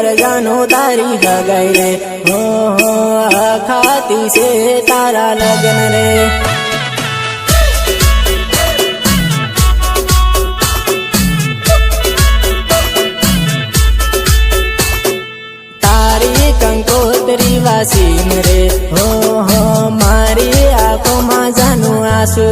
જાનો તારી સગાઈ રે હો ખાતી છે તારા લગ્ન રે તારી કંકોત્રી વાસીન રે હો મારી આંખોમાં જાનું આંસુ